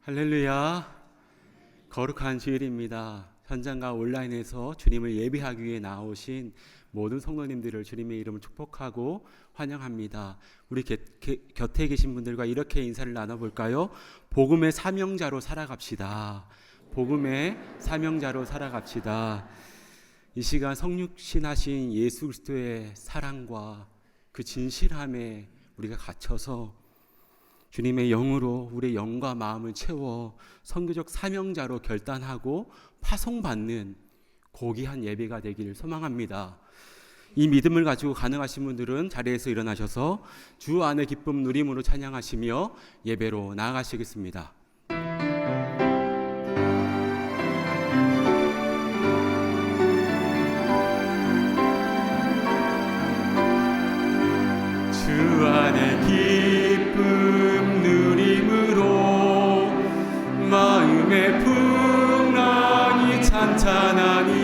할렐루야. 거룩한 주일입니다. 현장과 온라인에서 주님을 예배하기 위해 나오신 모든 성도님들을 주님의 이름으로 축복하고 환영합니다. 우리 곁에 계신 분들과 이렇게 인사를 나눠볼까요? 복음의 사명자로 살아갑시다. 복음의 사명자로 살아갑시다. 이 시간 성육신하신 예수 그리스도의 사랑과 그 진실함에 우리가 갇혀서 주님의 영으로 우리의 영과 마음을 채워 선교적 사명자로 결단하고 파송받는 고귀한 예배가 되기를 소망합니다. 이 믿음을 가지고 가능하신 분들은 자리에서 일어나셔서 주 안의 기쁨 누림으로 찬양하시며 예배로 나아가시겠습니다. 주 안의 기쁨 누림으로 마음의 풍랑이 찬찬하니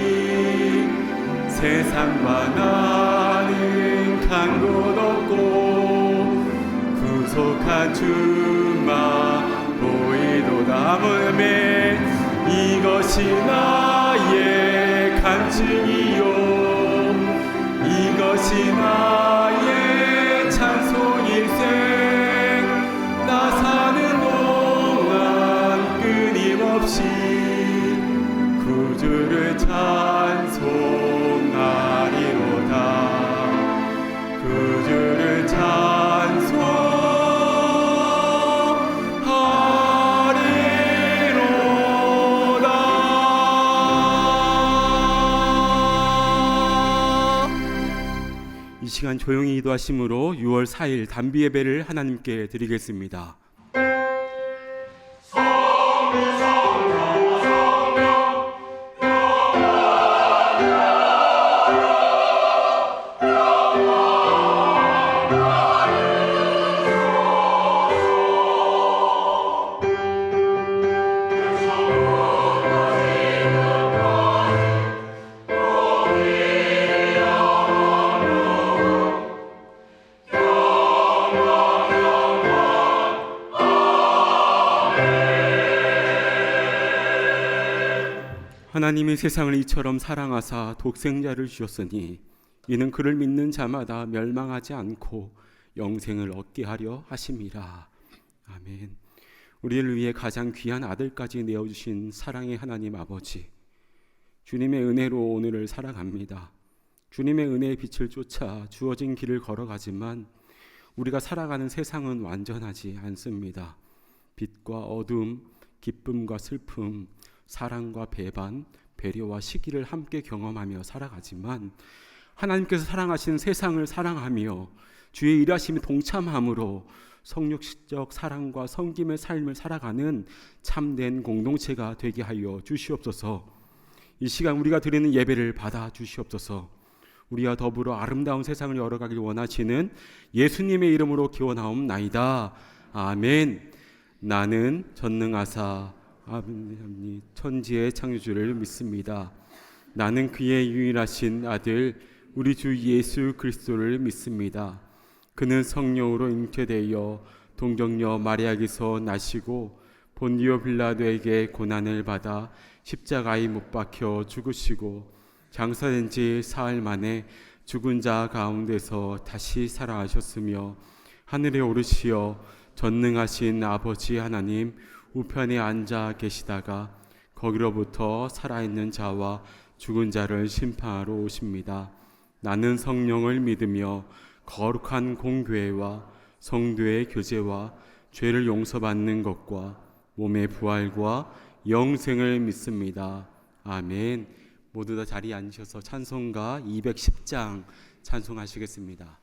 세상과 나는 간 곳 없고 구속한 주만 보이도다. 몸에 이것이 나의 간증이요 이것이 나의 찬송일생. 나 사는 동안 끊임없이 구주를 찬송하리로다. 구주를 이 시간 조용히 기도하심으로 6월 4일 단비 예배를 하나님께 드리겠습니다. 하나님이 세상을 이처럼 사랑하사 독생자를 주셨으니 이는 그를 믿는 자마다 멸망하지 않고 영생을 얻게 하려 하심이라. 아멘. 우리를 위해 가장 귀한 아들까지 내어주신 사랑의 하나님 아버지, 주님의 은혜로 오늘을 살아갑니다. 주님의 은혜의 빛을 쫓아 주어진 길을 걸어가지만 우리가 살아가는 세상은 완전하지 않습니다. 빛과 어둠, 기쁨과 슬픔, 사랑과 배반, 배려와 시기를 함께 경험하며 살아가지만 하나님께서 사랑하신 세상을 사랑하며 주의 일하심에 동참함으로 성육적 사랑과 섬김의 삶을 살아가는 참된 공동체가 되게 하여 주시옵소서. 이 시간 우리가 드리는 예배를 받아 주시옵소서. 우리와 더불어 아름다운 세상을 열어가길 원하시는 예수님의 이름으로 기원하옵나이다. 아멘. 나는 전능하사 아버지 천지의 창조주를 믿습니다. 나는 그의 유일하신 아들 우리 주 예수 그리스도를 믿습니다. 그는 성령으로 잉태되어 동정녀 마리아에게서 나시고 본디오 빌라도에게 고난을 받아 십자가에 못 박혀 죽으시고 장사된 지 사흘 만에 죽은 자 가운데서 다시 살아나셨으며 하늘에 오르시어 전능하신 아버지 하나님 우편에 앉아 계시다가 거기로부터 살아있는 자와 죽은 자를 심판하러 오십니다. 나는 성령을 믿으며 거룩한 공교회와 성도의 교제와 죄를 용서받는 것과 몸의 부활과 영생을 믿습니다. 아멘. 모두 다 자리에 앉으셔서 찬송가 210장 찬송하시겠습니다.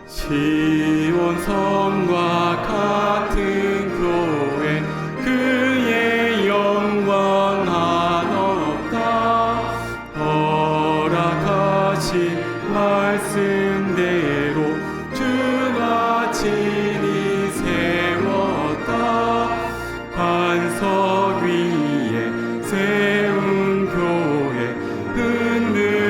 시온 성과 같은 교회 그의 영광 한없다. 허락하신 말씀대로 주가 친히 세웠다. 반석 위에 세운 교회 흔들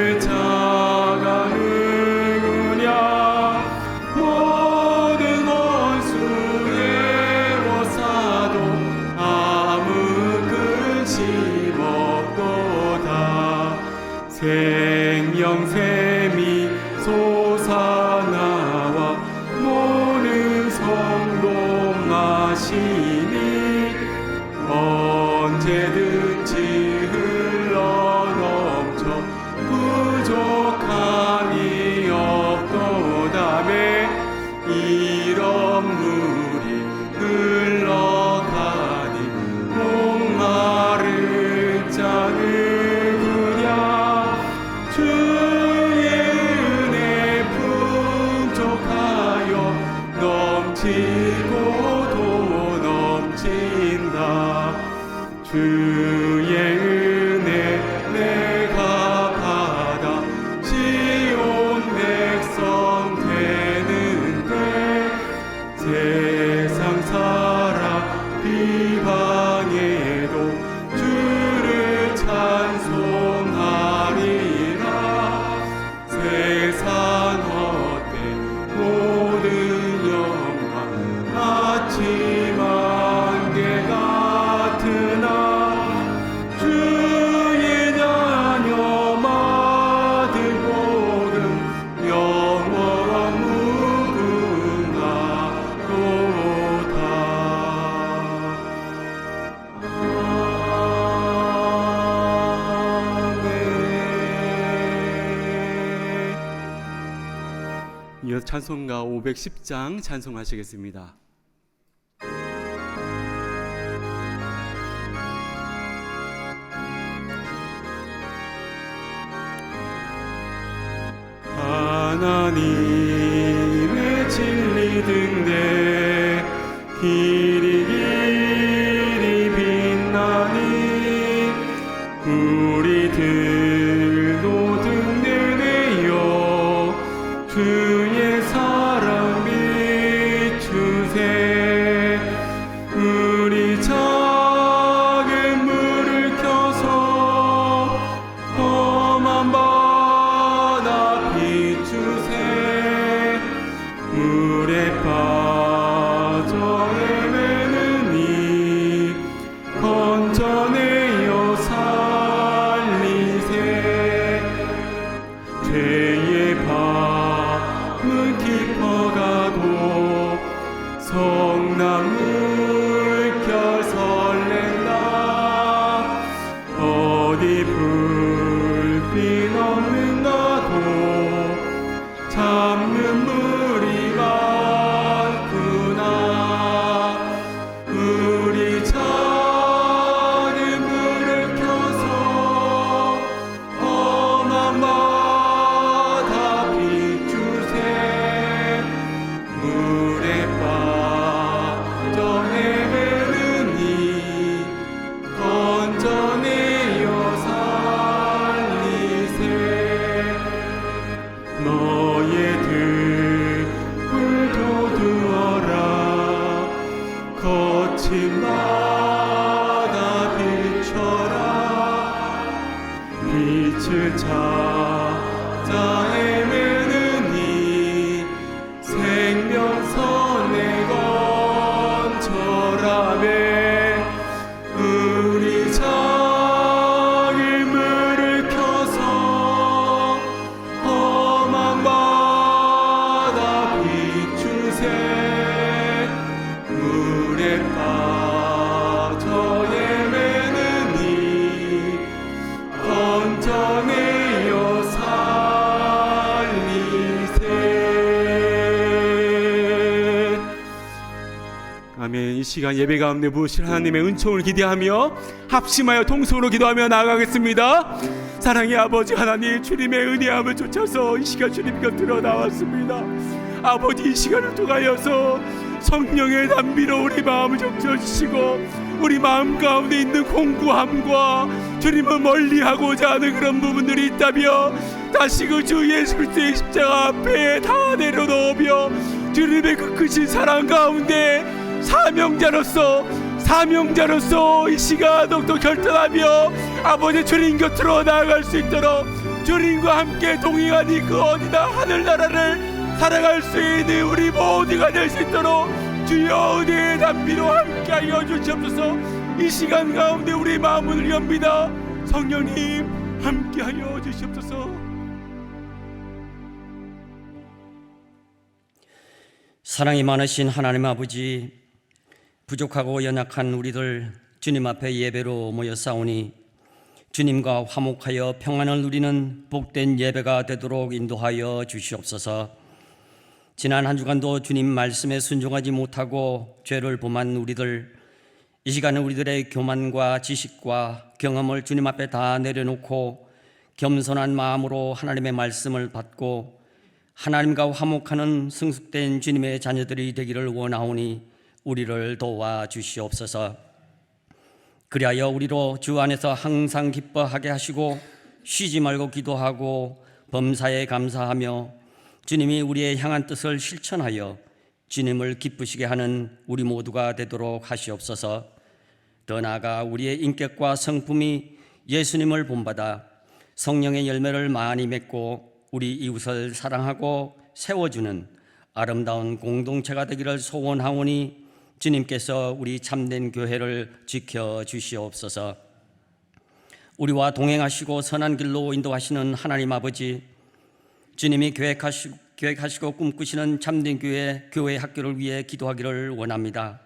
언제든지 흘러 넘쳐 부족함이 없도다매 이런 물이 흘러가니 목마른 자는 그냥 주의 은혜 풍족하여 넘치고 또 넘친다. 주의 은혜 내가 받아 시온 백성 되는데 세상 사람 비방해도 주를 찬송하리라. 세상 헛된 모든 영광 아침 안개 같으나 주의 자녀 받을 복음 영원 무궁하도다. 아멘. 이어서 찬송가 510장 찬송하시겠습니다. 하나님의 진리 등대 길이 길이 빛나니 우리들도 등대내어 주의 사랑 비추세. 우리 작은 물을 켜서 험한 바다 비추세. 물에 빠져 헤매는 이 건져내어 살리세. 죄의 밤은 깊어가고 성난 물결 설렌다. 어디 불빛 없는가도 잡는 물이 많구나. 우리 작은 물을 켜서 험한 바다 비추세. 물에 빠져 헤매는 이 건져내어 살리세. 너의 등불 돋우어라. 거친 바다 비춰라. 빛을 찾아 헤매는 이 생명선에 건져라매. 우리 작은 물을 켜서 험한 바다 비추세. 물에 빠져 헤매는 이 건져내어 살리세. 아멘. 이 시간 예배 가운데 부으실 하나님의 은총을 기대하며 합심하여 통성으로 기도하며 나아가겠습니다. 사랑의 아버지 하나님, 주님의 은혜함을 쫓아서 이 시간 주님 곁으로 나왔습니다. 아버지, 이 시간을 통하여서 성령의 담비로 우리 마음을 적셔주시고 우리 마음 가운데 있는 공고함과 주님을 멀리하고자 하는 그런 부분들이 있다며 다시 그 주 예수 그리스도의 십자가 앞에 다 내려놓으며 주님의 그 크신 사랑 가운데 사명자로서 이 시간 더욱더 결단하며 아버지 주님 곁으로 나아갈 수 있도록 주님과 함께 동행하니 그 어디나 하늘나라를 살아갈 수 있는 우리 모두가 될 수 있도록 주여 은혜의 담비로 함께하여 주시옵소서. 이 시간 가운데 우리 마음을 엽니다. 성령님 함께하여 주시옵소서. 사랑이 많으신 하나님 아버지, 부족하고 연약한 우리들 주님 앞에 예배로 모여싸우니 주님과 화목하여 평안을 누리는 복된 예배가 되도록 인도하여 주시옵소서. 지난 한 주간도 주님 말씀에 순종하지 못하고 죄를 범한 우리들, 이 시간은 우리들의 교만과 지식과 경험을 주님 앞에 다 내려놓고 겸손한 마음으로 하나님의 말씀을 받고 하나님과 화목하는 성숙된 주님의 자녀들이 되기를 원하오니 우리를 도와주시옵소서. 그리하여 우리로 주 안에서 항상 기뻐하게 하시고 쉬지 말고 기도하고 범사에 감사하며 주님이 우리의 향한 뜻을 실천하여 주님을 기쁘시게 하는 우리 모두가 되도록 하시옵소서. 더 나아가 우리의 인격과 성품이 예수님을 본받아 성령의 열매를 많이 맺고 우리 이웃을 사랑하고 세워주는 아름다운 공동체가 되기를 소원하오니 주님께서 우리 참된 교회를 지켜주시옵소서. 우리와 동행하시고 선한 길로 인도하시는 하나님 아버지, 주님이 계획하시고 꿈꾸시는 참된 교회 학교를 위해 기도하기를 원합니다.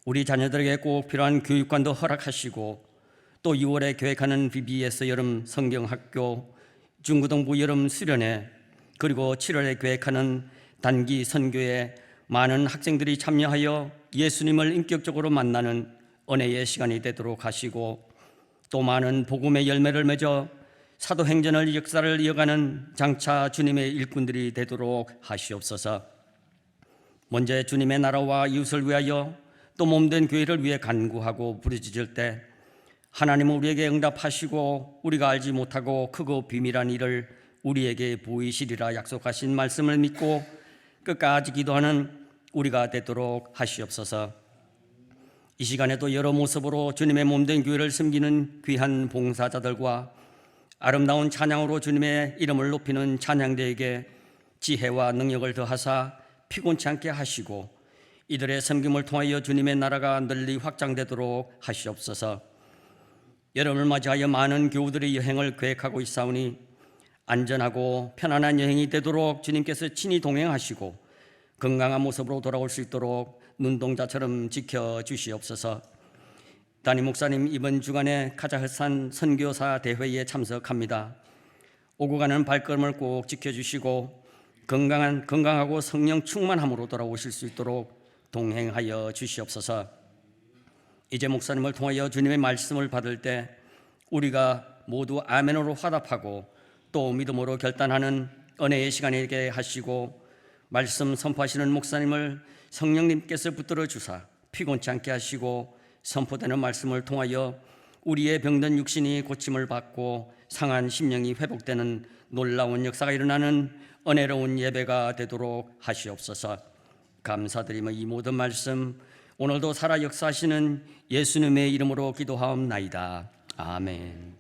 우리 자녀들에게 꼭 필요한 교육관도 허락하시고 또 6월에 계획하는 BBS 여름 성경학교, 중고등부 여름 수련회, 그리고 7월에 계획하는 단기 선교에 많은 학생들이 참여하여 예수님을 인격적으로 만나는 은혜의 시간이 되도록 하시고 또 많은 복음의 열매를 맺어 사도행전의 역사를 이어가는 장차 주님의 일꾼들이 되도록 하시옵소서. 먼저 주님의 나라와 이웃을 위하여 또 몸된 교회를 위해 간구하고 부르짖을 때 하나님은 우리에게 응답하시고 우리가 알지 못하고 크고 비밀한 일을 우리에게 보이시리라 약속하신 말씀을 믿고 끝까지 기도하는 우리가 되도록 하시옵소서. 이 시간에도 여러 모습으로 주님의 몸된 교회를 섬기는 귀한 봉사자들과 아름다운 찬양으로 주님의 이름을 높이는 찬양대에게 지혜와 능력을 더하사 피곤치 않게 하시고 이들의 섬김을 통하여 주님의 나라가 널리 확장되도록 하시옵소서. 여름을 맞이하여 많은 교우들의 여행을 계획하고 있사오니 안전하고 편안한 여행이 되도록 주님께서 친히 동행하시고 건강한 모습으로 돌아올 수 있도록 눈동자처럼 지켜주시옵소서. 담임 목사님 이번 주간에 카자흐스탄 선교사 대회에 참석합니다. 오고 가는 발걸음을 꼭 지켜주시고 건강하고 성령 충만함으로 돌아오실 수 있도록 동행하여 주시옵소서. 이제 목사님을 통하여 주님의 말씀을 받을 때 우리가 모두 아멘으로 화답하고 또 믿음으로 결단하는 은혜의 시간이 되게 하시고 말씀 선포하시는 목사님을 성령님께서 붙들어 주사 피곤치 않게 하시고 선포되는 말씀을 통하여 우리의 병든 육신이 고침을 받고 상한 심령이 회복되는 놀라운 역사가 일어나는 은혜로운 예배가 되도록 하시옵소서. 감사드리며 이 모든 말씀 오늘도 살아 역사하시는 예수님의 이름으로 기도하옵나이다. 아멘.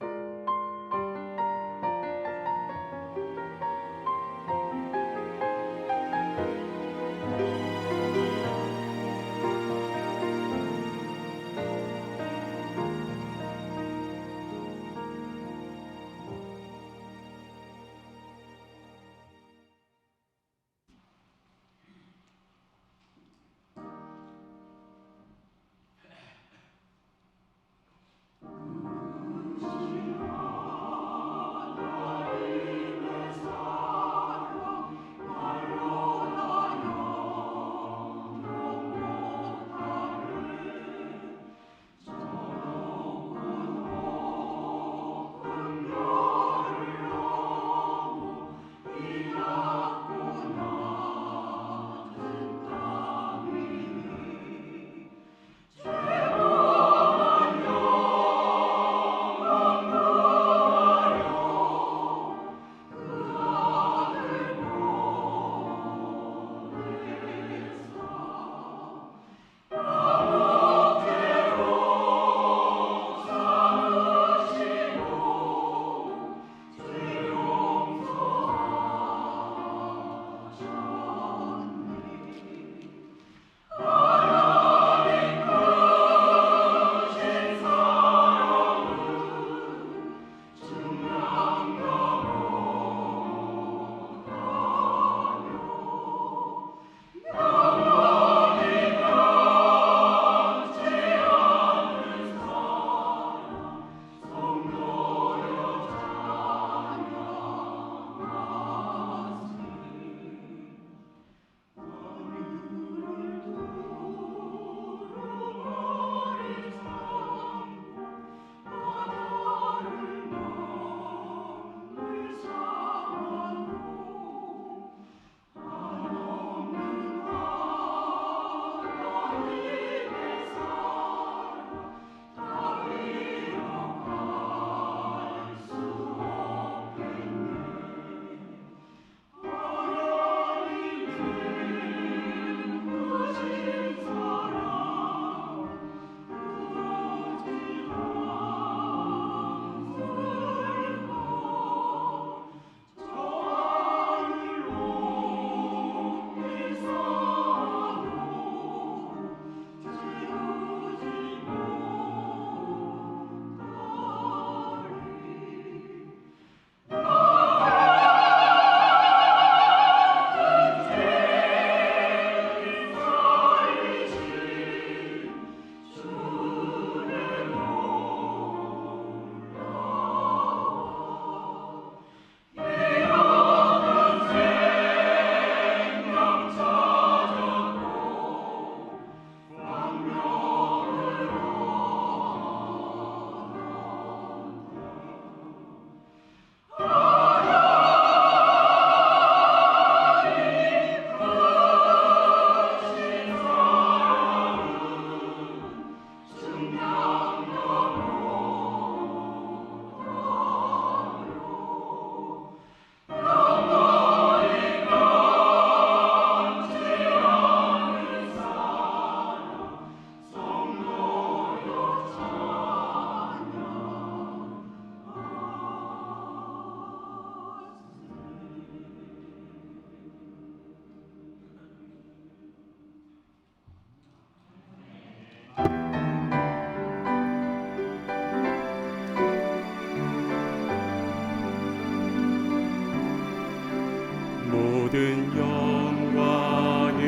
모든 영광을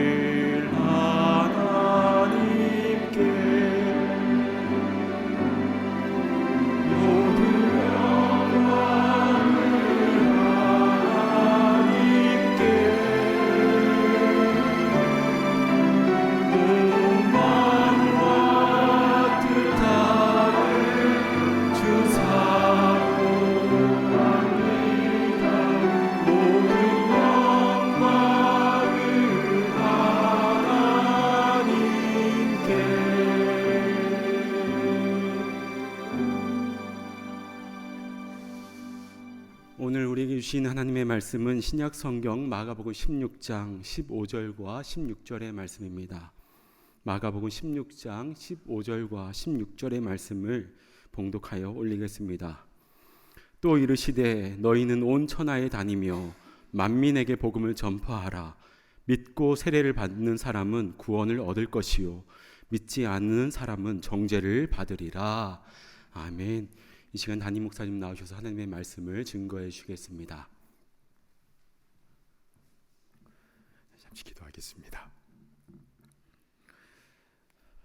하나님께 모든 영광을 하나님께 오만과 뜻하를 주사고 합니다. 모든 영광을 하나님께. 오늘 우리에게 주신 하나님의 말씀은 신약 성경 마가복음 16장 15절과 16절의 말씀입니다. 마가복음 16장 15절과 16절의 말씀을 봉독하여 올리겠습니다. 또 이르시되 너희는 온 천하에 다니며 만민에게 복음을 전파하라. 믿고 세례를 받는 사람은 구원을 얻을 것이요 믿지 않는 사람은 정죄를 받으리라. 아멘. 이 시간 담임 목사님 나오셔서 하나님의 말씀을 증거해 주시겠습니다. 잠시 기도하겠습니다.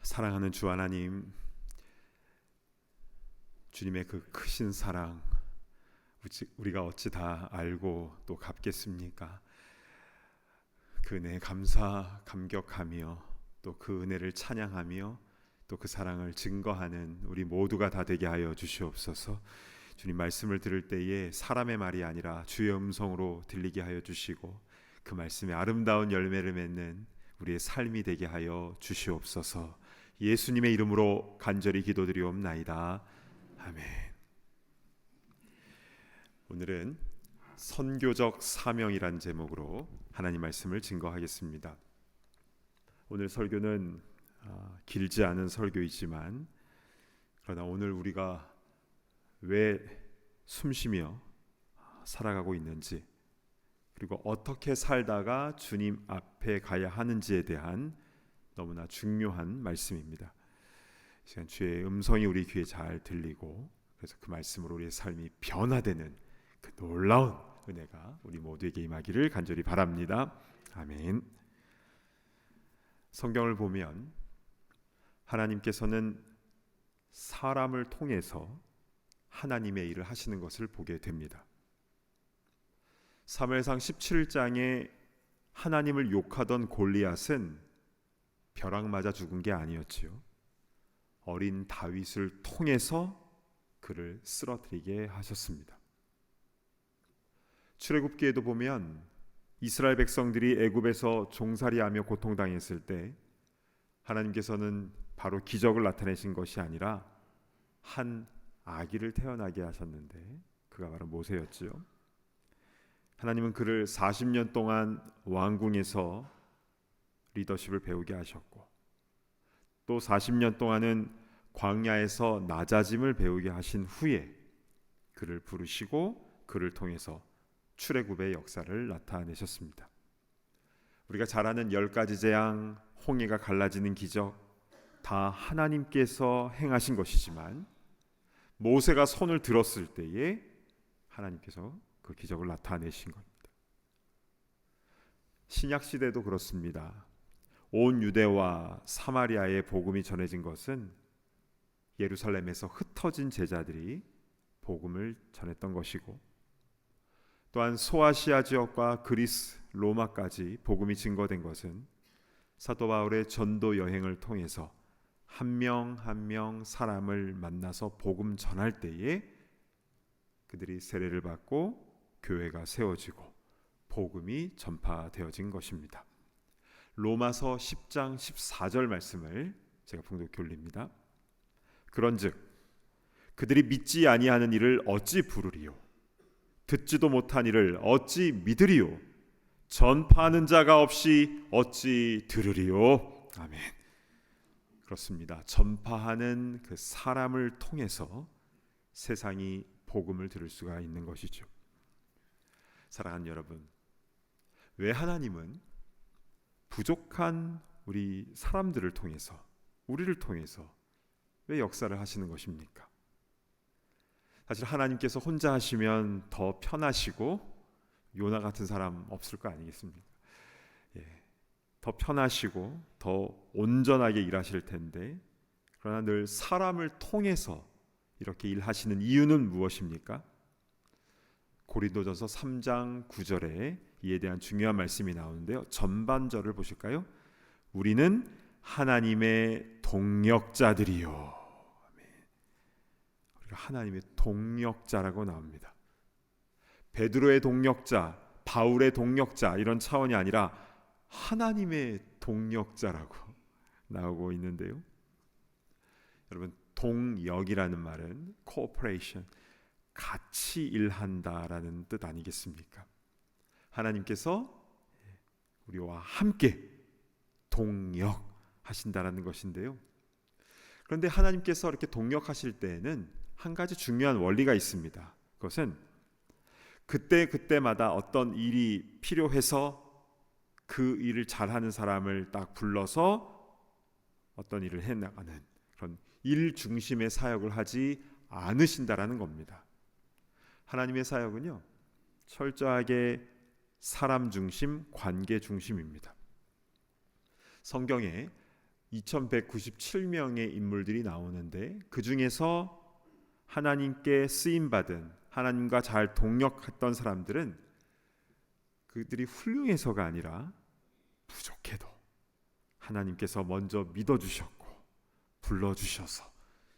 사랑하는 주 하나님, 주님의 그 크신 사랑 우리가 어찌 다 알고 또 갚겠습니까? 그 은혜에 감격하며 또 그 은혜를 찬양하며 또 그 사랑을 증거하는 우리 모두가 다 되게 하여 주시옵소서. 주님 말씀을 들을 때에 사람의 말이 아니라 주의 음성으로 들리게 하여 주시고 그 말씀에 아름다운 열매를 맺는 우리의 삶이 되게 하여 주시옵소서. 예수님의 이름으로 간절히 기도드리옵나이다. 아멘. 오늘은 선교적 사명이란 제목으로 하나님 말씀을 증거하겠습니다. 오늘 설교는 길지 않은 설교이지만 그러나 오늘 우리가 왜 숨쉬며 살아가고 있는지 그리고 어떻게 살다가 주님 앞에 가야 하는지에 대한 너무나 중요한 말씀입니다. 이 시간 주의 음성이 우리 귀에 잘 들리고 그래서 그 말씀으로 우리의 삶이 변화되는 그 놀라운 은혜가 우리 모두에게 임하기를 간절히 바랍니다. 아멘. 성경을 보면 하나님께서는 사람을 통해서 하나님의 일을 하시는 것을 보게 됩니다. 사무엘상 17장에 하나님을 욕하던 골리앗은 벼락 맞아 죽은 게 아니었지요. 어린 다윗을 통해서 그를 쓰러뜨리게 하셨습니다. 출애굽기에도 보면 이스라엘 백성들이 애굽에서 종살이하며 고통당했을 때 하나님께서는 바로 기적을 나타내신 것이 아니라 한 아기를 태어나게 하셨는데 그가 바로 모세였지요. 하나님은 그를 40년 동안 왕궁에서 리더십을 배우게 하셨고 또 40년 동안은 광야에서 낮아짐을 배우게 하신 후에 그를 부르시고 그를 통해서 출애굽의 역사를 나타내셨습니다. 우리가 잘 아는 10가지 재앙, 홍해가 갈라지는 기적 다 하나님께서 행하신 것이지만 모세가 손을 들었을 때에 하나님께서 그 기적을 나타내신 겁니다. 신약 시대도 그렇습니다. 온 유대와 사마리아에 복음이 전해진 것은 예루살렘에서 흩어진 제자들이 복음을 전했던 것이고 또한 소아시아 지역과 그리스, 로마까지 복음이 증거된 것은 사도 바울의 전도 여행을 통해서 한 명 한 명 사람을 만나서 복음 전할 때에 그들이 세례를 받고 교회가 세워지고 복음이 전파되어진 것입니다. 로마서 10장 14절 말씀을 제가 봉독해 올립니다. 그런즉 그들이 믿지 아니하는 일을 어찌 부르리요 듣지도 못한 일을 어찌 믿으리요 전파하는 자가 없이 어찌 들으리요. 아멘. 그렇습니다. 전파하는 그 사람을 통해서 세상이 복음을 들을 수가 있는 것이죠. 사랑하는 여러분, 왜 하나님은 부족한 우리 사람들을 통해서 우리를 통해서 왜 역사를 하시는 것입니까? 사실 하나님께서 혼자 하시면 더 편하시고 요나 같은 사람 없을 거 아니겠습니까? 예, 더 편하시고 더 온전하게 일하실 텐데, 그러나 늘 사람을 통해서 이렇게 일하시는 이유는 무엇입니까? 고린도전서 3장 9절에 이에 대한 중요한 말씀이 나오는데요. 전반절을 보실까요? 우리는 하나님의 동역자들이요. 아멘. 우리가 하나님의 동역자라고 나옵니다. 베드로의 동역자, 바울의 동역자 이런 차원이 아니라 하나님의 동역자라고 나오고 있는데요. 여러분, 동역이라는 말은 cooperation, 같이 일한다라는 뜻 아니겠습니까? 하나님께서 우리와 함께 동역하신다라는 것인데요. 그런데 하나님께서 이렇게 동역하실 때에는 한 가지 중요한 원리가 있습니다. 그것은 그때마다 어떤 일이 필요해서 그 일을 잘하는 사람을 딱 불러서 어떤 일을 해나가는 그런 일 중심의 사역을 하지 않으신다라는 겁니다. 하나님의 사역은요, 철저하게 사람 중심, 관계 중심입니다. 성경에 2197명의 인물들이 나오는데 그 중에서 하나님께 쓰임받은, 하나님과 잘 동역했던 사람들은 그들이 훌륭해서가 아니라 부족해도 하나님께서 먼저 믿어주셨고 불러주셔서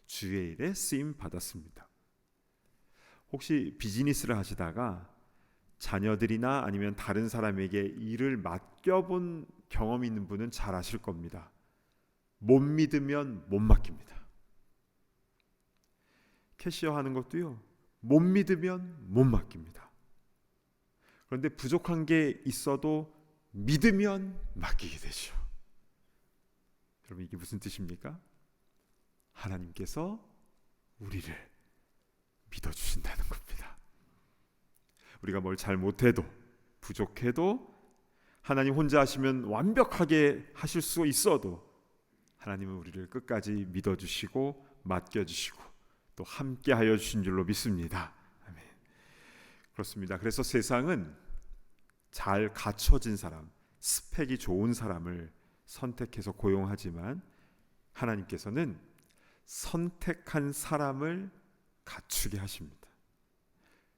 주의 일에 쓰임받았습니다. 혹시 비즈니스를 하시다가 자녀들이나 아니면 다른 사람에게 일을 맡겨본 경험이 있는 분은 잘 아실 겁니다. 못 믿으면 못 맡깁니다. 캐시어 하는 것도요, 못 믿으면 못 맡깁니다. 그런데 부족한 게 있어도 믿으면 맡기게 되죠. 여러분, 이게 무슨 뜻입니까? 하나님께서 우리를 믿어주신다는 겁니다. 우리가 뭘 잘 못해도, 부족해도 하나님 혼자 하시면 완벽하게 하실 수 있어도 하나님은 우리를 끝까지 믿어주시고 맡겨주시고 또 함께하여 주신 줄로 믿습니다. 아멘. 그렇습니다. 그래서 세상은 잘 갖춰진 사람, 스펙이 좋은 사람을 선택해서 고용하지만 하나님께서는 선택한 사람을 갖추게 하십니다.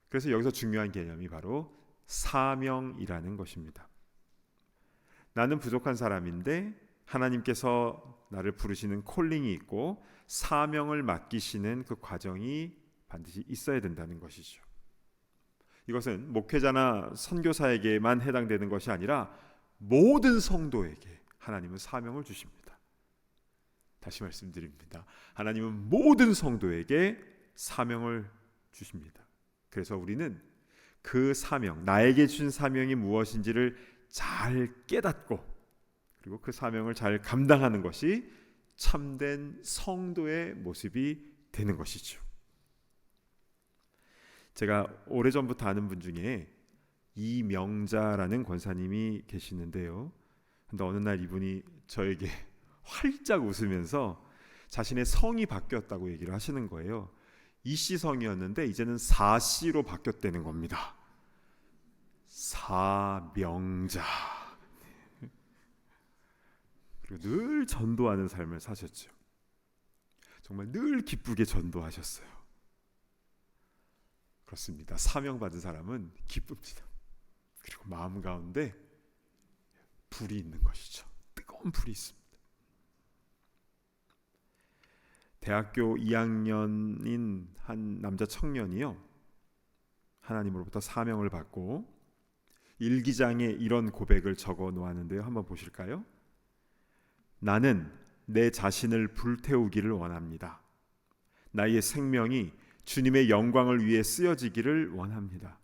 그래서 여기서 중요한 개념이 바로 사명이라는 것입니다. 나는 부족한 사람인데 하나님께서 나를 부르시는 콜링이 있고 사명을 맡기시는 그 과정이 반드시 있어야 된다는 것이죠. 이것은 목회자나 선교사에게만 해당되는 것이 아니라 모든 성도에게 하나님은 사명을 주십니다. 다시 말씀드립니다. 하나님은 모든 성도에게 사명을 주십니다. 그래서 우리는 그 사명, 나에게 주신 사명이 무엇인지를 잘 깨닫고 그리고 그 사명을 잘 감당하는 것이 참된 성도의 모습이 되는 것이죠. 제가 오래전부터 아는 분 중에 이명자라는 권사님이 계시는데요. 근데 어느 날 이분이 저에게 활짝 웃으면서 자신의 성이 바뀌었다고 얘기를 하시는 거예요. 이씨 성이었는데 이제는 사씨로 바뀌었다는 겁니다. 사명자. 그리고 늘 전도하는 삶을 사셨죠. 정말 늘 기쁘게 전도하셨어요. 그렇습니다. 사명받은 사람은 기쁩니다. 그리고 마음 가운데 불이 있는 것이죠. 뜨거운 불이 있습니다. 대학교 2학년인 한 남자 청년이요, 하나님으로부터 사명을 받고 일기장에 이런 고백을 적어 놓았는데요. 한번 보실까요? 나는 내 자신을 불태우기를 원합니다. 나의 생명이 주님의 영광을 위해 쓰여지기를 원합니다.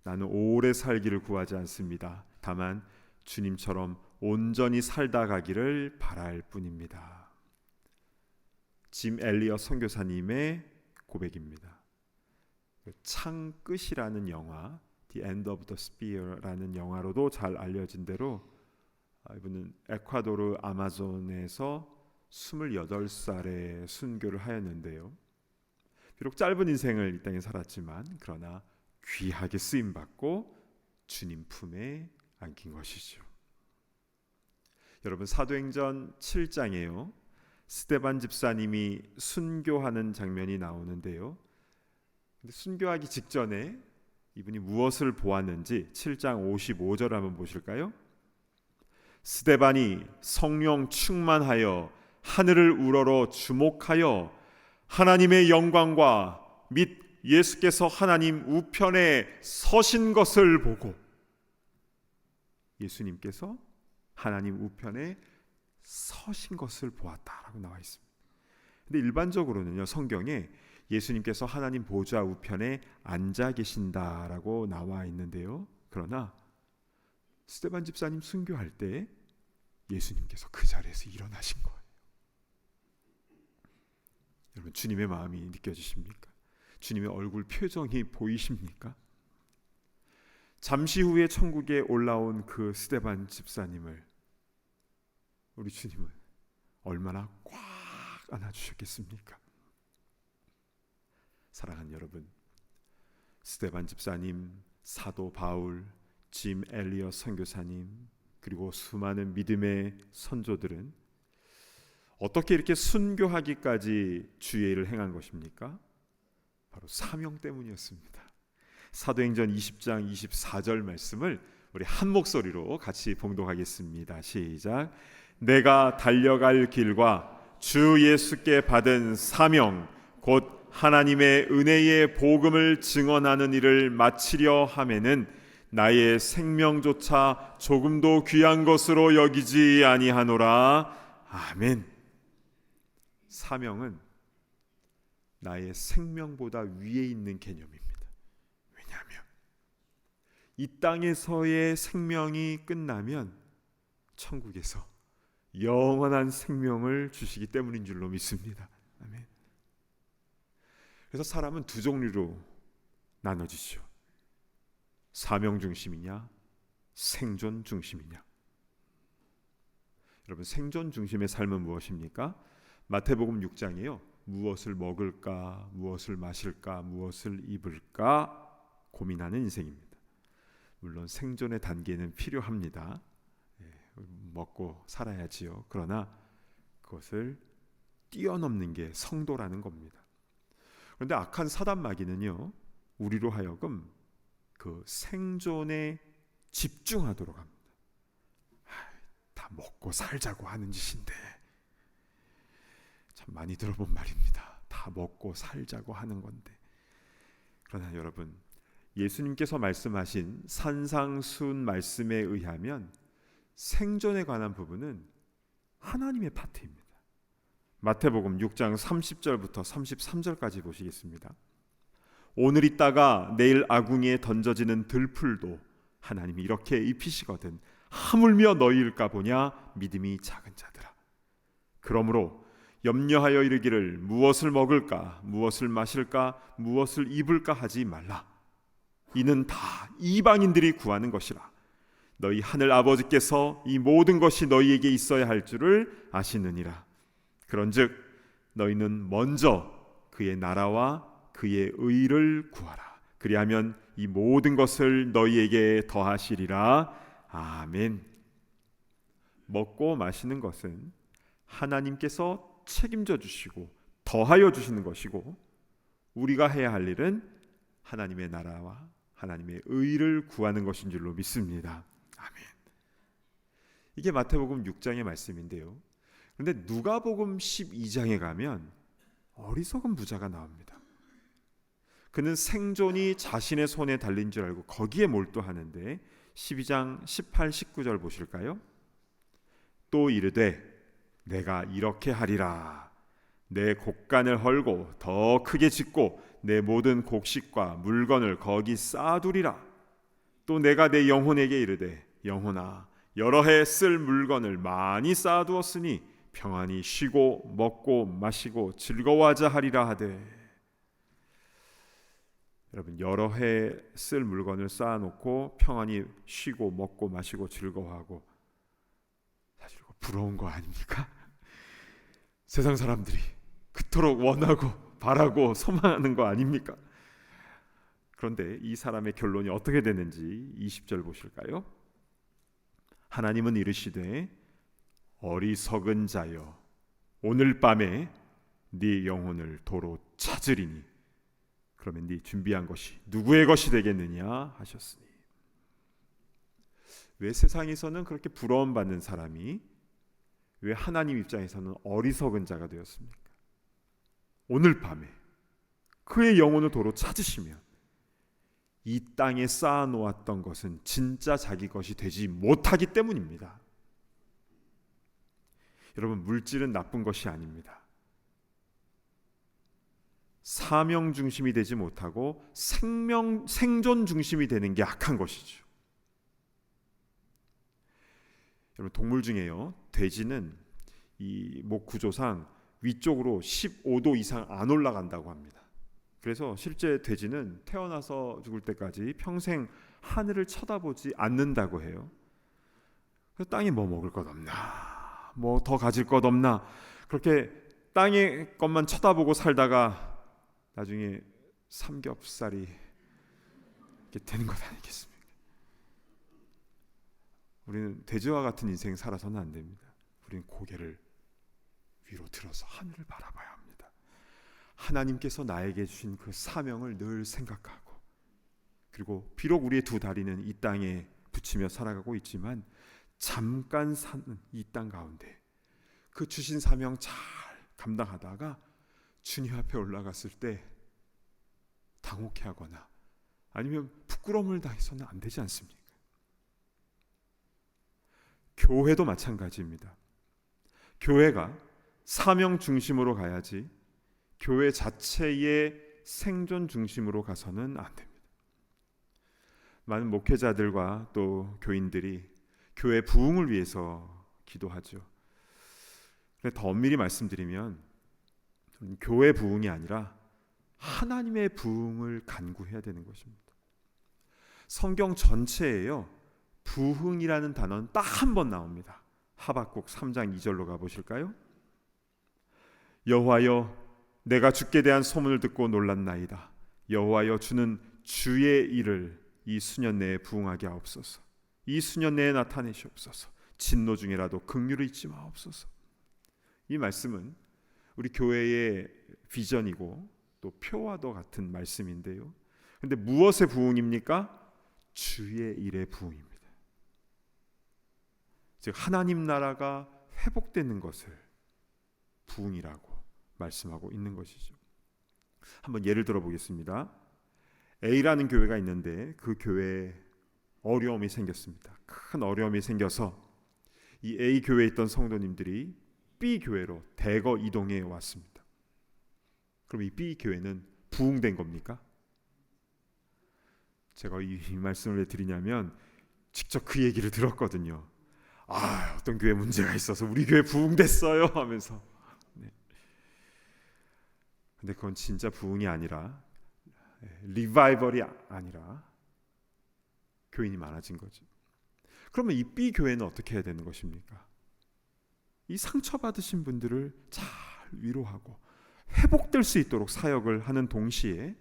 나는 오래 살기를 구하지 않습니다. 다만 주님처럼 온전히 살다 가기를 바랄 뿐입니다. 짐 엘리엇 선교사님의 고백입니다. 창 끝이라는 영화, The End of the Spear라는 영화로도 잘 알려진 대로 이분은 에콰도르 아마존에서 28살에 순교를 하였는데요. 비록 짧은 인생을 이 땅에 살았지만 그러나 귀하게 쓰임받고 주님 품에 안긴 것이죠. 여러분, 사도행전 7장에요, 스데반 집사님이 순교하는 장면이 나오는데요. 근데 순교하기 직전에 이분이 무엇을 보았는지 7장 55절 한번 보실까요? 스데반이 성령 충만하여 하늘을 우러러 주목하여 하나님의 영광과 및 예수께서 하나님 우편에 서신 것을 보고, 예수님께서 하나님 우편에 서신 것을 보았다라고 나와 있습니다. 근데 일반적으로는요, 성경에 예수님께서 하나님 보좌 우편에 앉아 계신다라고 나와 있는데요. 그러나 스데반 집사님 순교할 때 예수님께서 그 자리에서 일어나신 거예요. 여러분, 주님의 마음이 느껴지십니까? 주님의 얼굴 표정이 보이십니까? 잠시 후에 천국에 올라온 그 스데반 집사님을 우리 주님은 얼마나 꽉 안아주셨겠습니까? 사랑하는 여러분, 스데반 집사님, 사도 바울, 짐 엘리엇 선교사님, 그리고 수많은 믿음의 선조들은 어떻게 이렇게 순교하기까지 주의 일을 행한 것입니까? 바로 사명 때문이었습니다. 사도행전 20장 24절 말씀을 우리 한 목소리로 같이 봉독하겠습니다. 시작. 내가 달려갈 길과 주 예수께 받은 사명 곧 하나님의 은혜의 복음을 증언하는 일을 마치려 하면은 나의 생명조차 조금도 귀한 것으로 여기지 아니하노라. 아멘. 사명은 나의 생명보다 위에 있는 개념입니다. 왜냐하면 이 땅에서의 생명이 끝나면 천국에서 영원한 생명을 주시기 때문인 줄로 믿습니다. 아멘. 그래서 사람은 두 종류로 나눠지죠. 사명 중심이냐, 생존 중심이냐. 여러분, 생존 중심의 삶은 무엇입니까? 마태복음 6장에요. 무엇을 먹을까, 무엇을 마실까, 무엇을 입을까 고민하는 인생입니다. 물론 생존의 단계는 필요합니다. 먹고 살아야지요. 그러나 그것을 뛰어넘는 게 성도라는 겁니다. 그런데 악한 사단 마귀는요, 우리로 하여금 그 생존에 집중하도록 합니다. 다 먹고 살자고 하는 짓인데, 참 많이 들어본 말입니다. 다 먹고 살자고 하는 건데. 그러나 여러분, 예수님께서 말씀하신 산상순 말씀에 의하면 생존에 관한 부분은 하나님의 파트입니다. 마태복음 6장 30절부터 33절까지 보시겠습니다. 오늘 있다가 내일 아궁이에 던져지는 들풀도 하나님이 이렇게 입히시거든 하물며 너희일까 보냐 믿음이 작은 자들아. 그러므로 염려하여 이르기를 무엇을 먹을까, 무엇을 마실까, 무엇을 입을까 하지 말라. 이는 다 이방인들이 구하는 것이라. 너희 하늘 아버지께서 이 모든 것이 너희에게 있어야 할 줄을 아시느니라. 그런즉 너희는 먼저 그의 나라와 그의 의를 구하라. 그리하면 이 모든 것을 너희에게 더하시리라. 아멘. 먹고 마시는 것은 하나님께서 책임져 주시고 더하여 주시는 것이고, 우리가 해야 할 일은 하나님의 나라와 하나님의 의를 구하는 것인 줄로 믿습니다. 아멘. 이게 마태복음 6장의 말씀인데요. 그런데 누가복음 12장에 가면 어리석은 부자가 나옵니다. 그는 생존이 자신의 손에 달린 줄 알고 거기에 몰두하는데 12장 18, 19절 보실까요? 또 이르되 내가 이렇게 하리라. 내 곡간을 헐고 더 크게 짓고 내 모든 곡식과 물건을 거기 쌓아두리라. 또 내가 내 영혼에게 이르되 영혼아 여러 해 쓸 물건을 많이 쌓아두었으니 평안히 쉬고 먹고 마시고 즐거워하자 하리라 하되. 여러분, 여러 해 쓸 물건을 쌓아놓고 평안히 쉬고 먹고 마시고 즐거워하고, 사실 부러운 거 아닙니까? 세상 사람들이 그토록 원하고 바라고 소망하는 거 아닙니까? 그런데 이 사람의 결론이 어떻게 되는지 20절 보실까요? 하나님은 이르시되 어리석은 자여 오늘 밤에 네 영혼을 도로 찾으리니 그러면 네 준비한 것이 누구의 것이 되겠느냐 하셨으니. 왜 세상에서는 그렇게 부러움 받는 사람이 왜 하나님 입장에서는 어리석은 자가 되었습니까? 오늘 밤에 그의 영혼을 도로 찾으시면 이 땅에 쌓아놓았던 것은 진짜 자기 것이 되지 못하기 때문입니다. 여러분, 물질은 나쁜 것이 아닙니다. 사명 중심이 되지 못하고 생존 중심이 되는 게 악한 것이죠. 여러분, 동물 중에요, 돼지는 이 목 구조상 위쪽으로 15도 이상 안 올라간다고 합니다. 그래서 실제 돼지는 태어나서 죽을 때까지 평생 하늘을 쳐다보지 않는다고 해요. 그래서 땅에 뭐 먹을 것 없나, 뭐 더 가질 것 없나, 그렇게 땅의 것만 쳐다보고 살다가 나중에 삼겹살이 이렇게 되는 것 아니겠습니까? 우리는 돼지와 같은 인생 살아서는 안 됩니다. 우리는 고개를 위로 들어서 하늘을 바라봐야 합니다. 하나님께서 나에게 주신 그 사명을 늘 생각하고, 그리고 비록 우리의 두 다리는 이 땅에 붙이며 살아가고 있지만 잠깐 사는 이 땅 가운데 그 주신 사명 잘 감당하다가 주님 앞에 올라갔을 때 당혹해하거나 아니면 부끄러움을 당해서는 안 되지 않습니까? 교회도 마찬가지입니다. 교회가 사명 중심으로 가야지 교회 자체의 생존 중심으로 가서는 안 됩니다. 많은 목회자들과 또 교인들이 교회 부흥을 위해서 기도하죠. 더 엄밀히 말씀드리면 교회 부흥이 아니라 하나님의 부흥을 간구해야 되는 것입니다. 성경 전체에요, 부흥이라는 단어는 딱 한 번 나옵니다. 하박국 3장 2절로 가보실까요? 여호와여, 내가 주께 대한 소문을 듣고 놀랐나이다. 여호와여, 주는 주의 일을 이 수년 내에 부흥하게 하옵소서. 이 수년 내에 나타내시옵소서. 진노 중에라도 긍휼을 잊지 마옵소서. 이 말씀은 우리 교회의 비전이고 또 표와도 같은 말씀인데요. 그런데 무엇의 부흥입니까? 주의 일의 부흥입니다. 즉 하나님 나라가 회복되는 것을 부흥이라고 말씀하고 있는 것이죠. 한번 예를 들어 보겠습니다. A라는 교회가 있는데 그 교회에 어려움이 생겼습니다. 큰 어려움이 생겨서 이 A 교회에 있던 성도님들이 B 교회로 대거 이동해 왔습니다. 그럼 이 B 교회는 부흥된 겁니까? 제가 이 말씀을 왜 드리냐면 직접 그 얘기를 들었거든요. 어떤 교회 문제가 있어서 우리 교회 부흥됐어요 하면서. 네. 근데 그건 진짜 부흥이 아니라, 리바이벌이 아니라 교인이 많아진 거죠. 그러면 이 B 교회는 어떻게 해야 되는 것입니까? 이 상처받으신 분들을 잘 위로하고 회복될 수 있도록 사역을 하는 동시에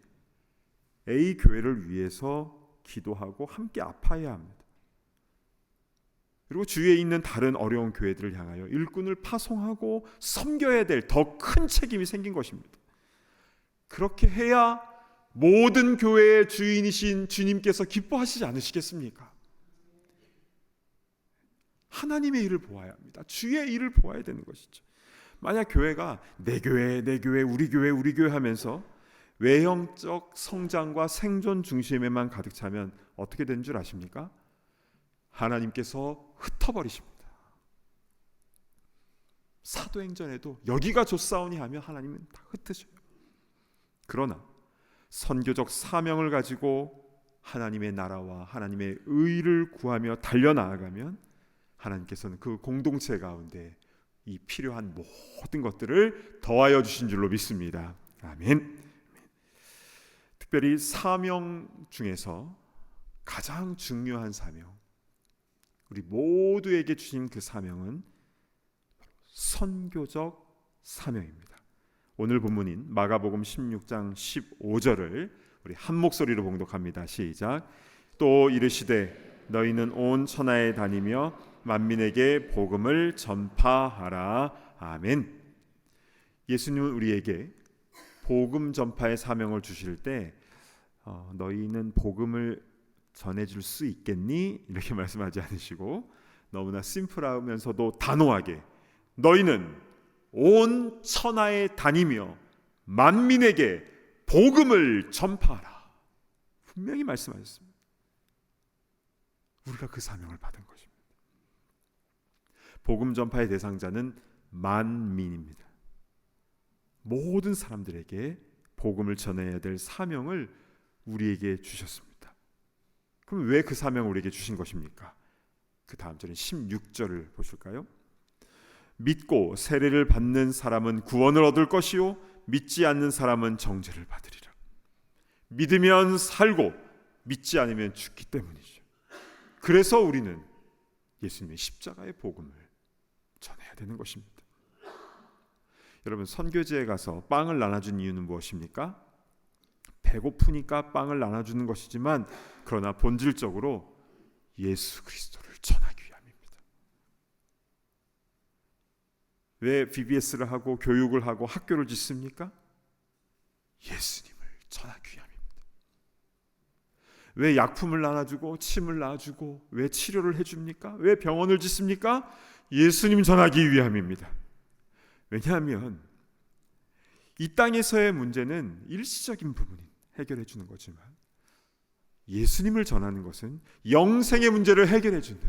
A 교회를 위해서 기도하고 함께 아파야 합니다. 그리고 주위에 있는 다른 어려운 교회들을 향하여 일꾼을 파송하고 섬겨야 될 더 큰 책임이 생긴 것입니다. 그렇게 해야 모든 교회의 주인이신 주님께서 기뻐하시지 않으시겠습니까? 하나님의 일을 보아야 합니다. 주의 일을 보아야 되는 것이죠. 만약 교회가 내 교회, 내 교회, 우리 교회, 우리 교회 하면서 외형적 성장과 생존 중심에만 가득 차면 어떻게 되는 줄 아십니까? 하나님께서 흩어버리십니다. 사도행전에도 여기가 좋사오니 하면 하나님은 다 흩으셔요. 그러나 선교적 사명을 가지고 하나님의 나라와 하나님의 의를 구하며 달려나아가면 하나님께서는 그 공동체 가운데 이 필요한 모든 것들을 더하여 주신 줄로 믿습니다. 아멘. 특별히 사명 중에서 가장 중요한 사명, 우리 모두에게 주신 그 사명은 선교적 사명입니다. 오늘 본문인 마가복음 16장 15절을 우리 한 목소리로 봉독합니다. 시작. 또 이르시되 너희는 온 천하에 다니며 만민에게 복음을 전파하라. 아멘. 예수님은 우리에게 복음 전파의 사명을 주실 때 너희는 복음을 전해줄 수 있겠니? 이렇게 말씀하지 않으시고 너무나 심플하면서도 단호하게 너희는 온 천하에 다니며 만민에게 복음을 전파하라. 분명히 말씀하셨습니다. 우리가 그 사명을 받은 것입니다. 복음 전파의 대상자는 만민입니다. 모든 사람들에게 복음을 전해야 될 사명을 우리에게 주셨습니다. 그럼 왜 그 사명을 우리에게 주신 것입니까? 그 다음 절인 16절을 보실까요? 믿고 세례를 받는 사람은 구원을 얻을 것이요 믿지 않는 사람은 정죄를 받으리라. 믿으면 살고 믿지 않으면 죽기 때문이죠. 그래서 우리는 예수님의 십자가의 복음을 전해야 되는 것입니다. 여러분, 선교지에 가서 빵을 나눠준 이유는 무엇입니까? 배고프니까 빵을 나눠주는 것이지만 그러나 본질적으로 예수 그리스도를 전하기 위함입니다. 왜 BBS를 하고 교육을 하고 학교를 짓습니까? 예수님을 전하기 위함입니다. 왜 약품을 나눠주고 침을 놔주고 왜 치료를 해줍니까? 왜 병원을 짓습니까? 예수님 전하기 위함입니다. 왜냐하면 이 땅에서의 문제는 일시적인 부분이 해결해 주는 거지만 예수님을 전하는 것은 영생의 문제를 해결해 주는,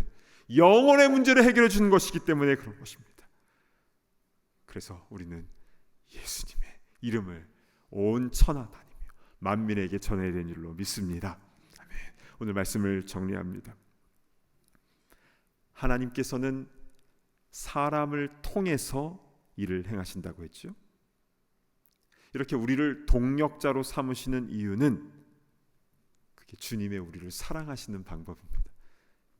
영혼의 문제를 해결해 주는 것이기 때문에 그런 것입니다. 그래서 우리는 예수님의 이름을 온 천하 다니며 만민에게 전해야 되는 줄로 믿습니다. 아멘. 오늘 말씀을 정리합니다. 하나님께서는 사람을 통해서 일을 행하신다고 했죠. 이렇게 우리를 동력자로 삼으시는 이유는 그게 주님의 우리를 사랑하시는 방법입니다.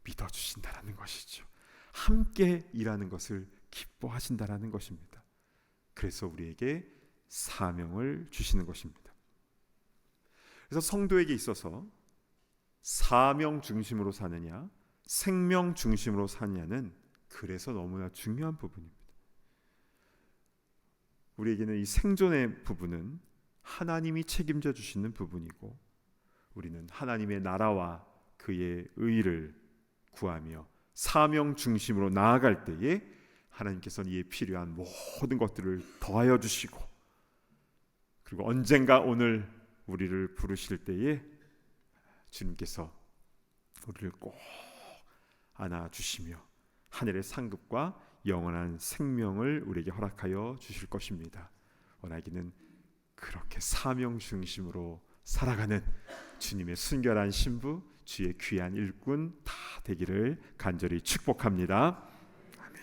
믿어주신다라는 것이죠. 함께 일하는 것을 기뻐하신다라는 것입니다. 그래서 우리에게 사명을 주시는 것입니다. 그래서 성도에게 있어서 사명 중심으로 사느냐 생명 중심으로 사느냐는 그래서 너무나 중요한 부분입니다. 우리에게는 이 생존의 부분은 하나님이 책임져 주시는 부분이고 우리는 하나님의 나라와 그의 의를 구하며 사명 중심으로 나아갈 때에 하나님께서는 이에 필요한 모든 것들을 더하여 주시고 그리고 언젠가 오늘 우리를 부르실 때에 주님께서 우리를 꼭 안아주시며 하늘의 상급과 영원한 생명을 우리에게 허락하여 주실 것입니다. 원하기는 그렇게 사명 중심으로 살아가는 주님의 순결한 신부, 주의 귀한 일꾼 다 되기를 간절히 축복합니다. 아멘.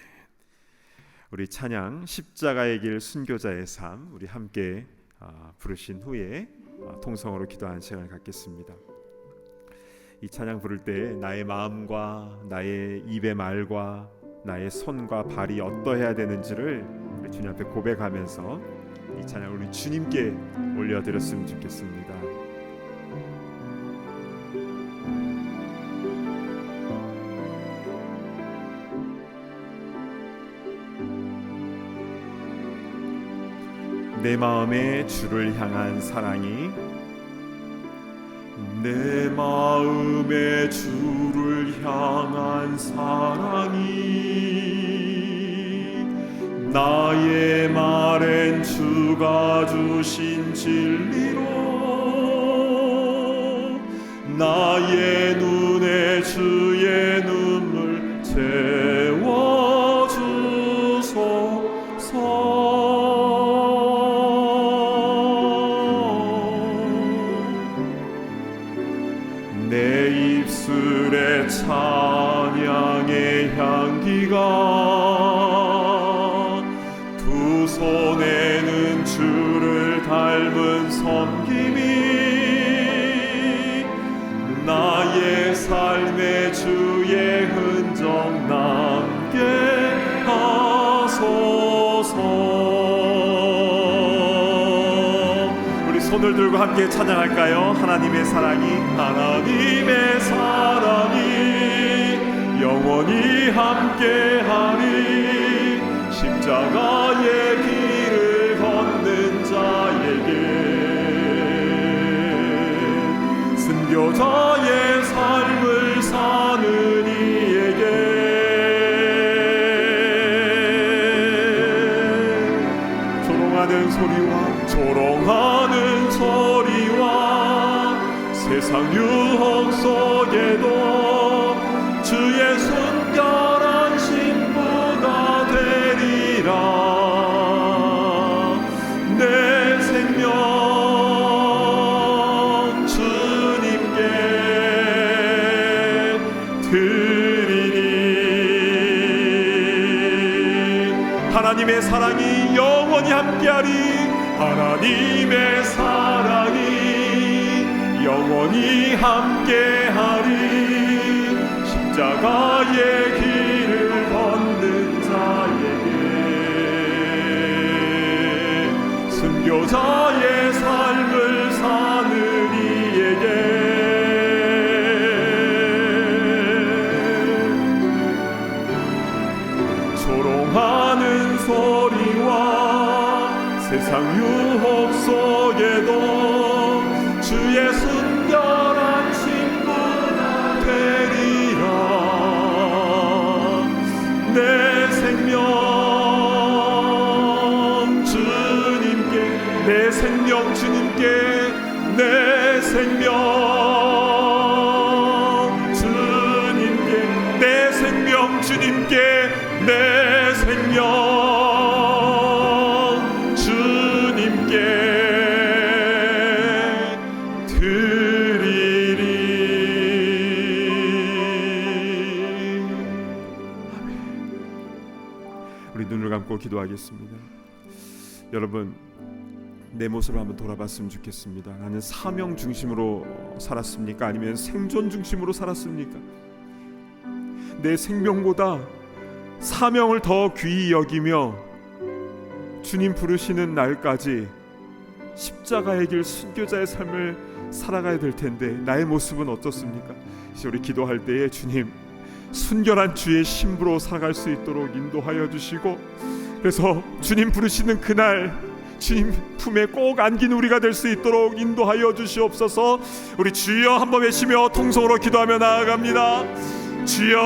우리 찬양 십자가의 길 순교자의 삶 우리 함께 부르신 후에 통성으로 기도하는 시간을 갖겠습니다. 이 찬양 부를 때 나의 마음과 나의 입의 말과 나의 손과 발이 어떠해야 되는지를 우리 주님 앞에 고백하면서 이 찬양을 우리 주님께 올려드렸으면 좋겠습니다. 내 마음에 주를 향한 사랑이 내 마음에 주를 향한 사랑이 나의 말엔 주가 주신 진리로 나의 눈에 주의 눈물 채워주소서. 내 입술에 찬양의 향기가 두 손에는 주를 닮은 섬김이 나의 삶에 주의 흔적 남게 하소서. 우리 손을 들고 들고 함께 찬양할까요? 하나님의 사랑이 영원히 함께하리. 십자가의 길을 걷는 자에게, 순교자의 삶을 사는 이에게 조롱하는 소리와 세상 유혹 속에도 주의 순결한 신부가 되리라. 내 생명 주님께 드리니. 하나님의 사랑이 영원히 함께하리. 하나님의 사랑이 영원히 함께하리. 십자가의 길을 걷는 자에게, 순교자의 삶을 사는 이에게 조롱하는 소리와 세상 유혹 속에도 주의 순결한 신부가 되리라. 내 생명 주님께, 내 생명 주님께, 내 생명 주님께, 내 생명 주님께, 내 생명 감고 기도하겠습니다. 여러분, 내 모습을 한번 돌아봤으면 좋겠습니다. 나는 사명 중심으로 살았습니까? 아니면 생존 중심으로 살았습니까? 내 생명보다 사명을 더 귀히 여기며 주님 부르시는 날까지 십자가의 길, 순교자의 삶을 살아가야 될 텐데 나의 모습은 어떻습니까? 이제 우리 기도할 때에 주님, 순결한 주의 신부로 살아갈 수 있도록 인도하여 주시고, 그래서 주님 부르시는 그날 주님 품에 꼭 안긴 우리가 될 수 있도록 인도하여 주시옵소서. 우리 주여 한번 외치며 통성으로 기도하며 나아갑니다. 주여,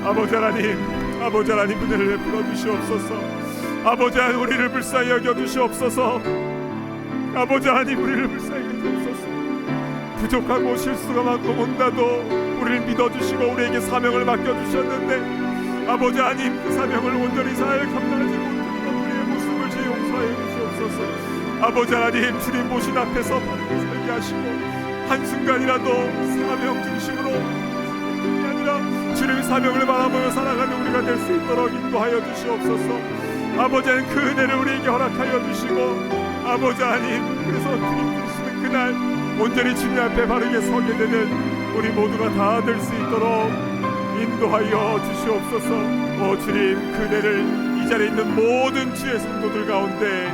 아버지 하나님 은혜를 베풀어 주시옵소서. 아버지 하나님, 우리를 불쌍히 여겨 주시옵소서. 아버지 하나님, 우리를 불쌍히 여겨 주시옵소서. 부족하고 실수가 많고 못나도 우리를 믿어주시고 우리에게 사명을 맡겨주셨는데, 아버지 하나님, 그 사명을 온전히 잘 감당하지 못했던 우리의 모습을 제 용서하여 주시옵소서. 아버지 하나님, 주님 보신 앞에서 바르게 살게 하시고 한순간이라도 사명 중심으로 아니라 주님의 사명을 바라보며 살아가는 우리가 될 수 있도록 인도하여 주시옵소서. 아버지 하나님, 그 은혜를 우리에게 허락하여 주시고, 아버지 하나님, 그래서 주님 주시는 그날 온전히 주님 앞에 바르게 서게 되는 우리 모두가 다 될 수 있도록 인도하여 주시옵소서. 주님, 그 은혜를 이 자리에 있는 모든 주의 성도들 가운데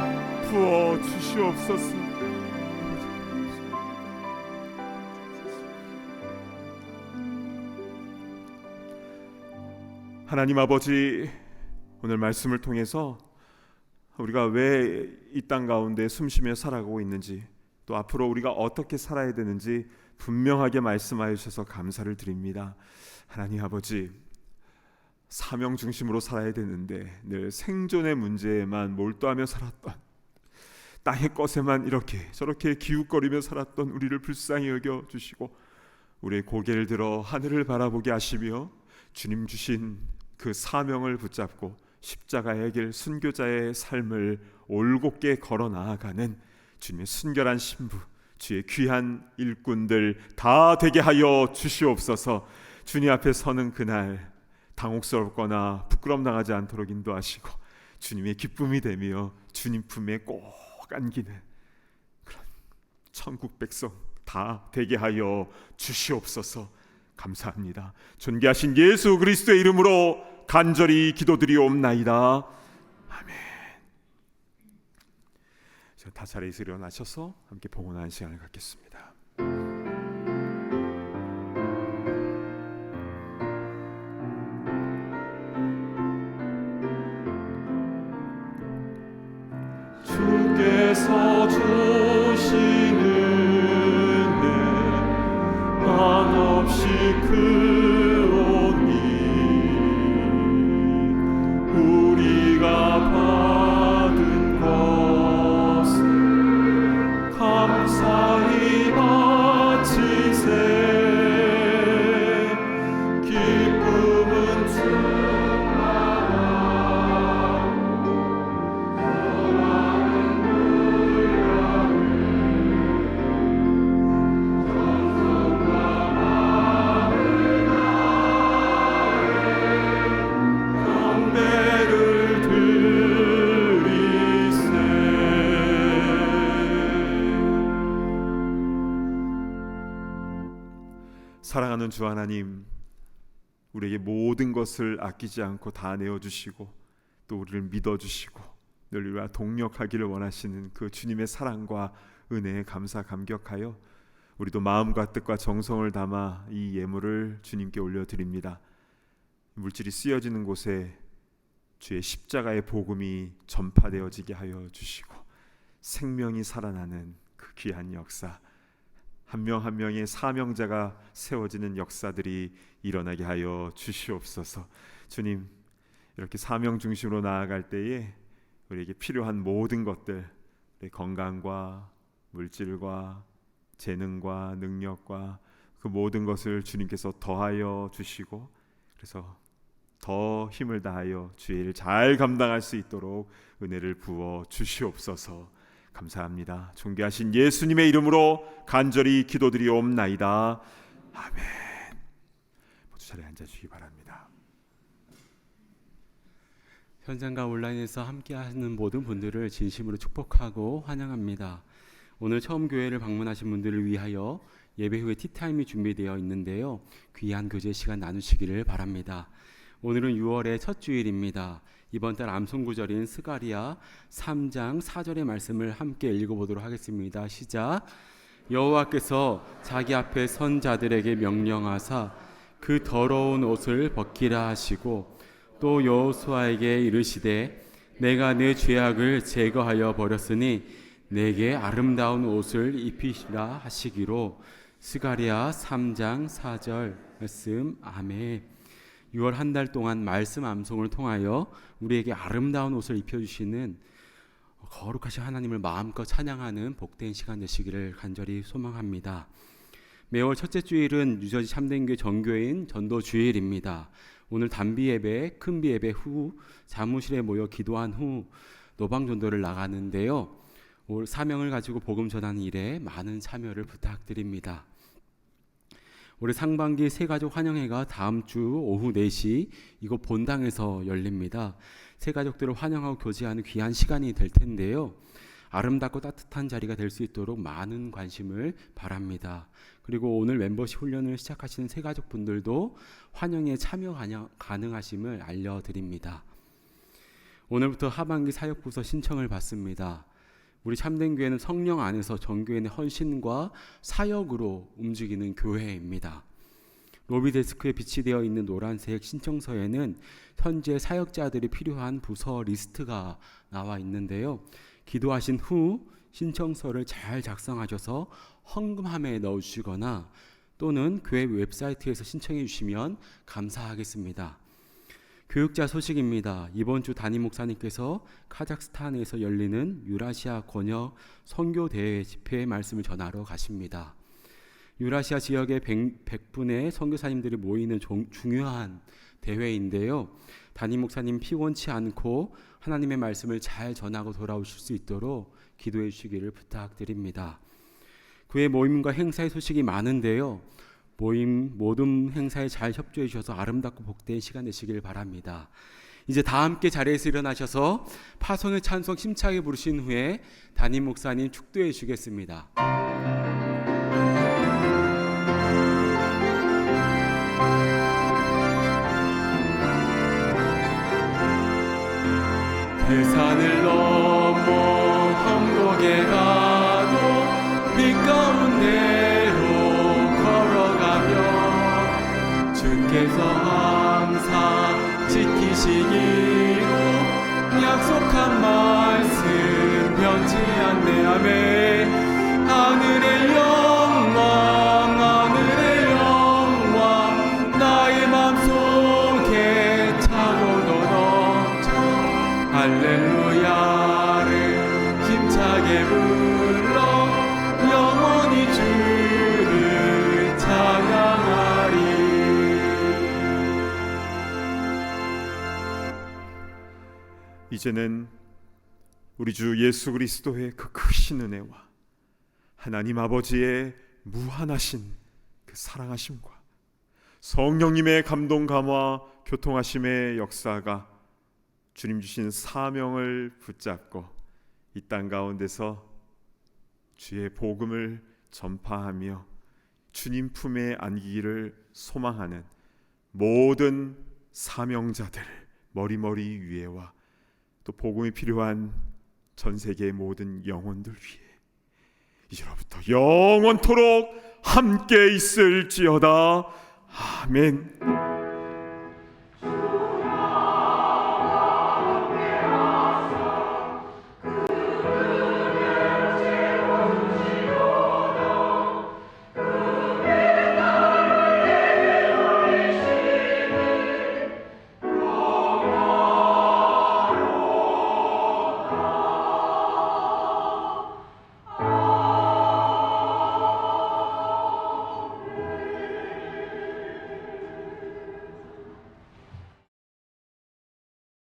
부어 주시옵소서. 하나님 아버지, 오늘 말씀을 통해서 우리가 왜 이 땅 가운데 숨쉬며 살아가고 있는지, 또 앞으로 우리가 어떻게 살아야 되는지 분명하게 말씀하여 주셔서 감사를 드립니다. 하나님 아버지, 사명 중심으로 살아야 되는데 늘 생존의 문제에만 몰두하며 살았던, 땅의 것에만 이렇게 저렇게 기웃거리며 살았던 우리를 불쌍히 여겨 주시고 우리의 고개를 들어 하늘을 바라보게 하시며 주님 주신 그 사명을 붙잡고 십자가의 길, 순교자의 삶을 올곧게 걸어 나아가는 주님의 순결한 신부, 주의 귀한 일꾼들 다 되게 하여 주시옵소서. 주님 앞에 서는 그날 당혹스럽거나 부끄럼 당하지 않도록 인도하시고 주님의 기쁨이 되며 주님 품에 꼭 안기는 그런 천국 백성 다 되게 하여 주시옵소서. 감사합니다. 존귀하신 예수 그리스도의 이름으로 간절히 기도드리옵나이다. 아멘. 다 자리에서 일어나셔서 함께 봉헌하는 시간을 갖겠습니다. 주께서 주시는 은혜 한없이 크오니 우리가 받은 것을 감사히 바치세. 기쁨은 사랑하는 주 하나님, 우리에게 모든 것을 아끼지 않고 다 내어주시고 또 우리를 믿어주시고 늘 우리와 동력하기를 원하시는 그 주님의 사랑과 은혜에 감사 감격하여 우리도 마음과 뜻과 정성을 담아 이 예물을 주님께 올려드립니다. 물질이 쓰여지는 곳에 주의 십자가의 복음이 전파되어지게 하여 주시고 생명이 살아나는 그 귀한 역사, 한 명 한 명의 사명자가 세워지는 역사들이 일어나게 하여 주시옵소서. 주님, 이렇게 사명 중심으로 나아갈 때에 우리에게 필요한 모든 것들, 우리의 건강과 물질과 재능과 능력과 그 모든 것을 주님께서 더하여 주시고, 그래서 더 힘을 다하여 주의 일을 잘 감당할 수 있도록 은혜를 부어 주시옵소서. 감사합니다. 존귀하신 예수님의 이름으로 간절히 기도드리옵나이다. 아멘. 모두 자리에 앉아주시기 바랍니다. 현장과 온라인에서 함께하는 모든 분들을 진심으로 축복하고 환영합니다. 오늘 처음 교회를 방문하신 분들을 위하여 예배 후에 티타임이 준비되어 있는데요. 귀한 교제 시간 나누시기를 바랍니다. 오늘은 6월의 첫 주일입니다. 이번 달 암송구절인 스가랴 3장 4절의 말씀을 함께 읽어보도록 하겠습니다. 시작. 여호와께서 자기 앞에 선 자들에게 명령하사 그 더러운 옷을 벗기라 하시고 또 여호수아에게 이르시되 내가 내 죄악을 제거하여 버렸으니 내게 아름다운 옷을 입히시라 하시기로. 스가랴 3장 4절 말씀. 아멘. 6월 한 달 동안 말씀 암송을 통하여 우리에게 아름다운 옷을 입혀주시는 거룩하신 하나님을 마음껏 찬양하는 복된 시간 되시기를 간절히 소망합니다. 매월 첫째 주일은 뉴저지 참된교회 전교인 전도 주일입니다. 오늘 단비 예배, 큰비 예배 후 사무실에 모여 기도한 후 노방 전도를 나가는데요. 올 사명을 가지고 복음 전하는 일에 많은 참여를 부탁드립니다. 올해 상반기 새가족 환영회가 다음 주 오후 4시 이곳 본당에서 열립니다. 새가족들을 환영하고 교제하는 귀한 시간이 될 텐데요. 아름답고 따뜻한 자리가 될 수 있도록 많은 관심을 바랍니다. 그리고 오늘 멤버십 훈련을 시작하시는 새가족분들도 환영에 참여 가능하심을 알려드립니다. 오늘부터 하반기 사역부서 신청을 받습니다. 우리 참된교회는 성령 안에서 전교인의 헌신과 사역으로 움직이는 교회입니다. 로비 데스크에 비치되어 있는 노란색 신청서에는 현재 사역자들이 필요한 부서 리스트가 나와 있는데요. 기도하신 후 신청서를 잘 작성하셔서 헌금함에 넣어주시거나 또는 교회 웹사이트에서 신청해 주시면 감사하겠습니다. 교육자 소식입니다. 이번 주 담임 목사님께서 카자흐스탄에서 열리는 유라시아 권역 선교대회 집회의 말씀을 전하러 가십니다. 유라시아 지역의 100분의 선교사님들이 모이는 중요한 대회인데요. 담임 목사님 피곤치 않고 하나님의 말씀을 잘 전하고 돌아오실 수 있도록 기도해 주시기를 부탁드립니다. 교회 모임과 행사의 소식이 많은데요. 모든 행사에 잘 협조해 주셔서 아름답고 복된 시간 되시길 바랍니다. 이제 다 함께 자리에서 일어나셔서 파송의 찬송 힘차게 부르신 후에 담임 목사님 축도해 주시겠습니다. 그 산을 넘어 한국에 이루시기로 약속한 말씀 변치 않네. 아멘. 하늘의 영광 나의 맘속에 차고도 넘쳐 할렐루야를 힘차게 불러 영원히 주를 찬양하리. 이제는 우리 주 예수 그리스도의 그 크신 은혜와 하나님 아버지의 무한하신 그 사랑하심과 성령님의 감동 감화 교통하심의 역사가 주님 주신 사명을 붙잡고 이 땅 가운데서 주의 복음을 전파하며 주님 품에 안기기를 소망하는 모든 사명자들 머리머리 위에와 또 복음이 필요한 전 세계의 모든 영혼들 위해 이제로부터 영원토록 함께 있을지어다. 아멘.